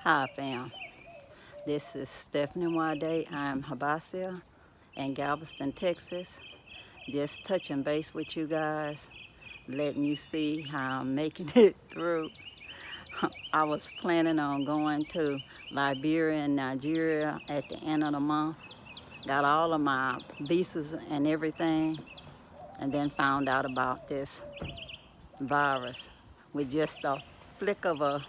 Hi, fam. This is Stephanie Wade. I'm Habasia in Galveston, Texas. Just touching base with you guys, letting you see how I'm making it through. I was planning on going to Liberia and Nigeria at the end of the month. Got all of my visas and everything, and then found out about this virus with just a flick of a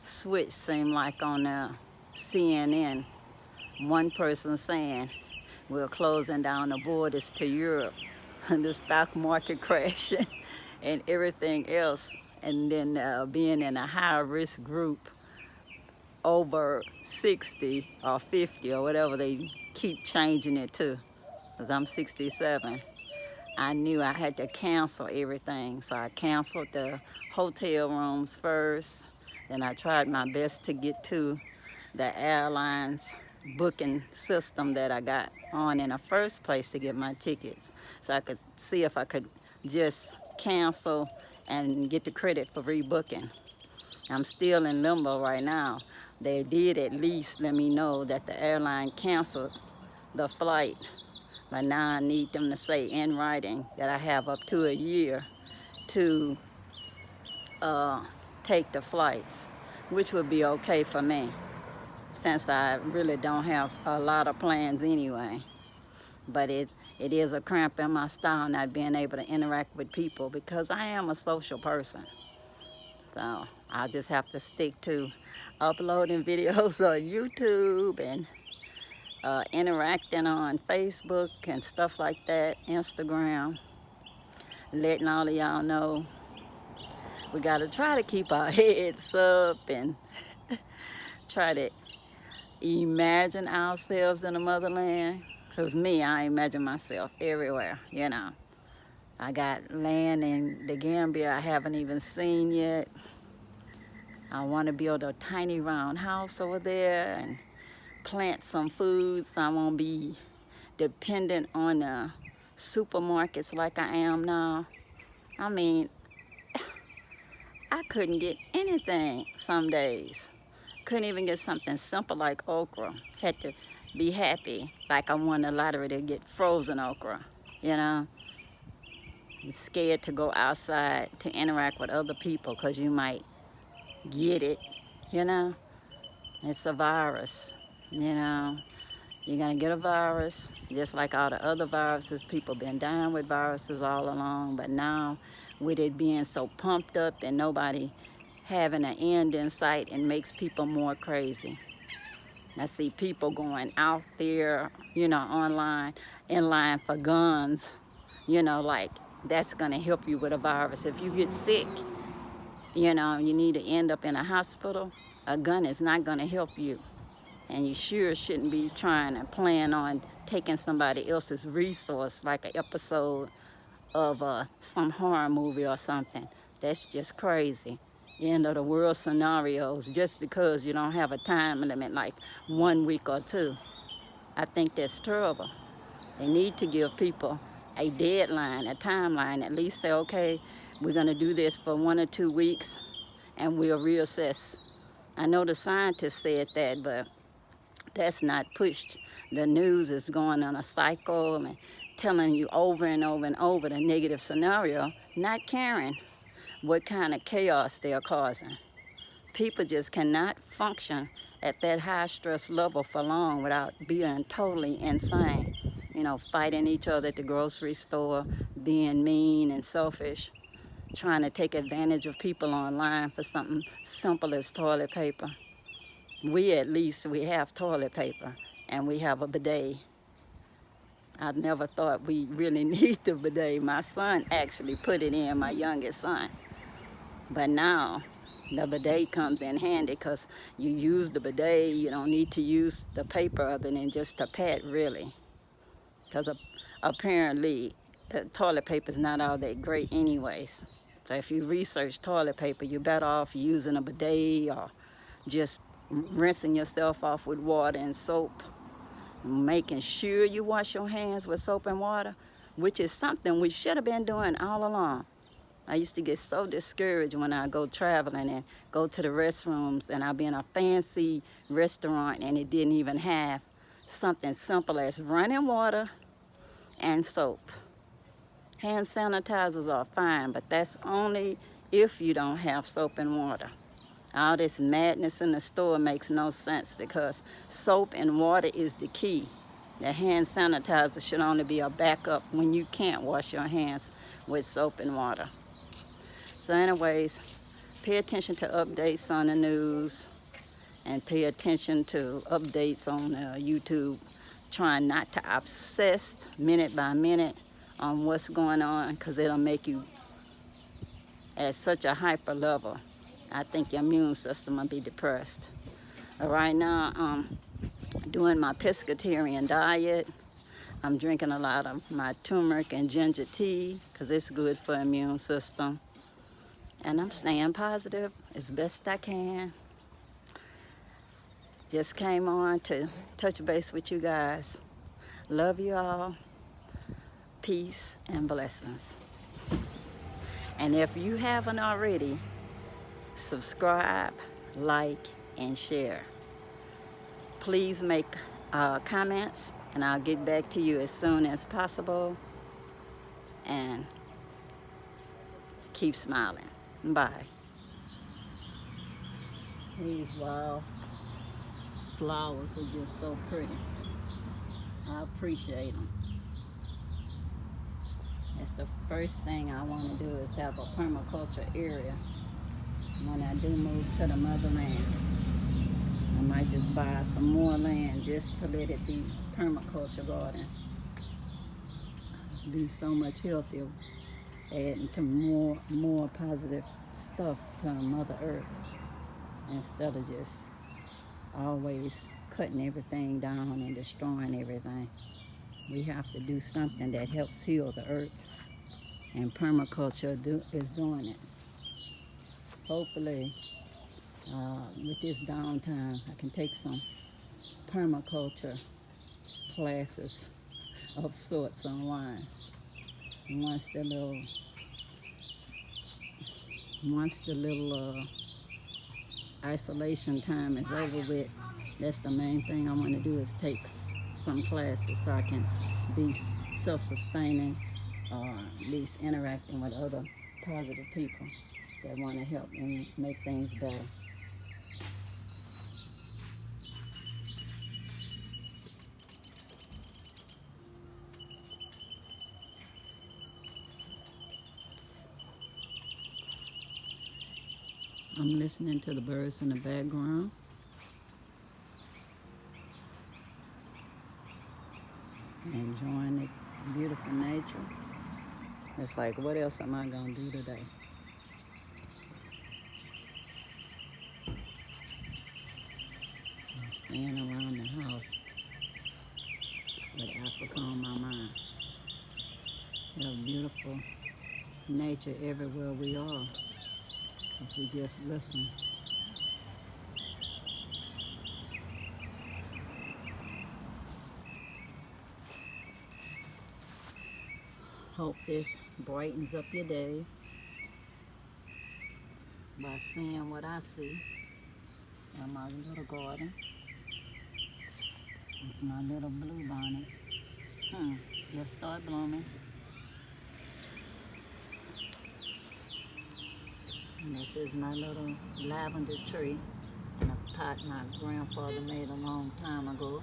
switch, seemed like on CNN. One person saying we're closing down the borders to Europe, and the stock market crashing, and everything else, and then being in a high risk group over 60 or 50 or whatever they keep changing it to, because I'm 67. I knew I had to cancel everything, so I canceled the hotel rooms first. Then I tried my best to get to the airlines booking system that I got on in the first place to get my tickets, so I could see if I could just cancel and get the credit for rebooking. I'm still in limbo right now. They did at least let me know that the airline canceled the flight, but now I need them to say in writing that I have up to a year to take the flights, which would be okay for me, since I really don't have a lot of plans anyway. But it is a cramp in my style not being able to interact with people, because I am a social person. So I'll just have to stick to uploading videos on YouTube and interacting on Facebook and stuff like that, Instagram, letting all of y'all know we got to try to keep our heads up and try to imagine ourselves in the motherland. Because me, I imagine myself everywhere, you know. I got land in the Gambia I haven't even seen yet. I want to build a tiny round house over there and plant some food so I won't be dependent on the supermarkets like I am now. I mean, I couldn't get anything some days. Couldn't even get something simple like okra. Had to be happy like I won the lottery to get frozen okra, you know. I'm scared to go outside to interact with other people because you might get it, you know. It's a virus, you know. You're gonna get a virus, just like all the other viruses. People been dying with viruses all along, but now with it being so pumped up and nobody having an end in sight, it makes people more crazy. I see people going out there, you know, online, in line for guns, you know, like that's gonna help you with a virus. If you get sick, you know, you need to end up in a hospital, a gun is not gonna help you. And you sure shouldn't be trying to plan on taking somebody else's resource, like an episode of some horror movie or something. That's just crazy. End of the world scenarios just because you don't have a time limit like 1 week or two. I think that's terrible. They need to give people a deadline, a timeline, at least say, okay, we're gonna do this for 1 or 2 weeks and we'll reassess. I know the scientists said that, but that's not pushed. The news is going on a cycle and telling you over and over and over the negative scenario, not caring what kind of chaos they're causing. People just cannot function at that high stress level for long without being totally insane. You know, fighting each other at the grocery store, being mean and selfish, trying to take advantage of people online for something simple as toilet paper. At least we have toilet paper and we have a bidet. I never thought we really need the bidet. My son actually put it in, my youngest son. But now the bidet comes in handy because you use the bidet, you don't need to use the paper other than just to pat, really. Because apparently toilet paper is not all that great anyways. So if you research toilet paper, you're better off using a bidet or just rinsing yourself off with water and soap, making sure you wash your hands with soap and water, which is something we should have been doing all along. I used to get so discouraged when I go traveling and go to the restrooms, and I'd be in a fancy restaurant and it didn't even have something simple as running water and soap. Hand sanitizers are fine, but that's only if you don't have soap and water. All this madness in the store makes no sense because soap and water is the key. The hand sanitizer should only be a backup when you can't wash your hands with soap and water. So anyways, pay attention to updates on the news and pay attention to updates on YouTube. Trying not to obsess minute by minute on what's going on, because it'll make you at such a hyper level. I think your immune system will be depressed. Right now, I'm doing my pescatarian diet. I'm drinking a lot of my turmeric and ginger tea because it's good for the immune system. And I'm staying positive as best I can. Just came on to touch base with you guys. Love you all. Peace and blessings. And if you haven't already, subscribe, like, and share. Please make comments, and I'll get back to you as soon as possible. And keep smiling. Bye. These wild flowers are just so pretty. I appreciate them. That's the first thing I want to do is have a permaculture area. When I do move to the motherland, I might just buy some more land just to let it be permaculture garden. Be so much healthier, adding to more positive stuff to Mother Earth instead of just always cutting everything down and destroying everything. We have to do something that helps heal the earth, and permaculture is doing it. Hopefully, with this downtime, I can take some permaculture classes of sorts online. And once the little isolation time is over with, that's the main thing I want to do is take some classes so I can be self-sustaining or at least interacting with other positive people that want to help and make things better. I'm listening to the birds in the background. Enjoying the beautiful nature. It's like, what else am I going to do today? I'm staying around the house with Africa on my mind. We have beautiful nature everywhere we are if we just listen. Hope this brightens up your day by seeing what I see in my little garden. It's my little blue bonnet. Just start blooming. And this is my little lavender tree in a pot my grandfather made a long time ago.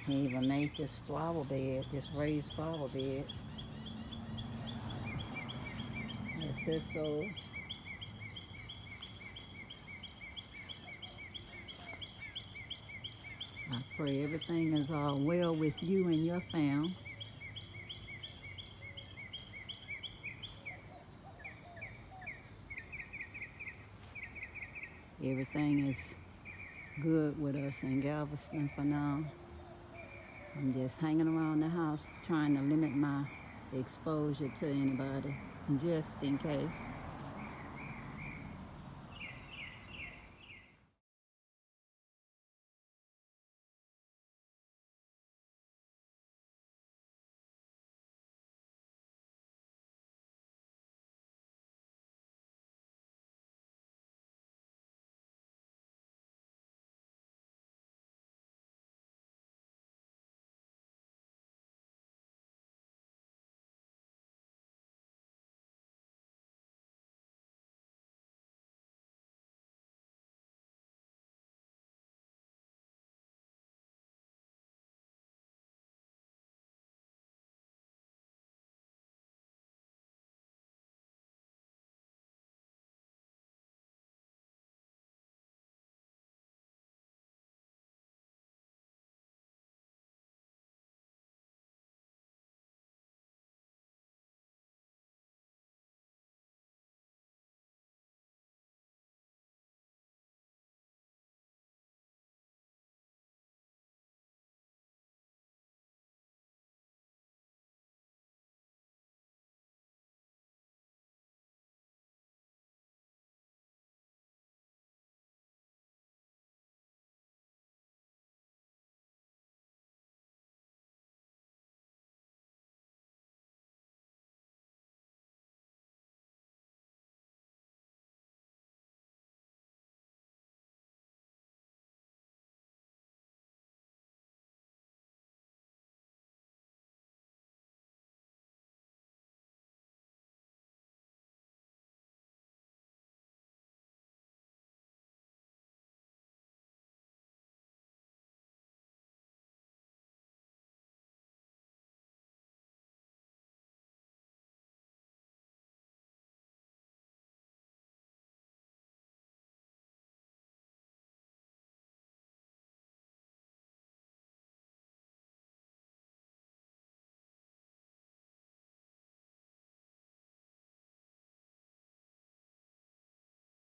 He even made this flower bed, this raised flower bed. It says so. I pray everything is all well with you and your family. Everything is good with us in Galveston for now. I'm just hanging around the house trying to limit my exposure to anybody, just in case.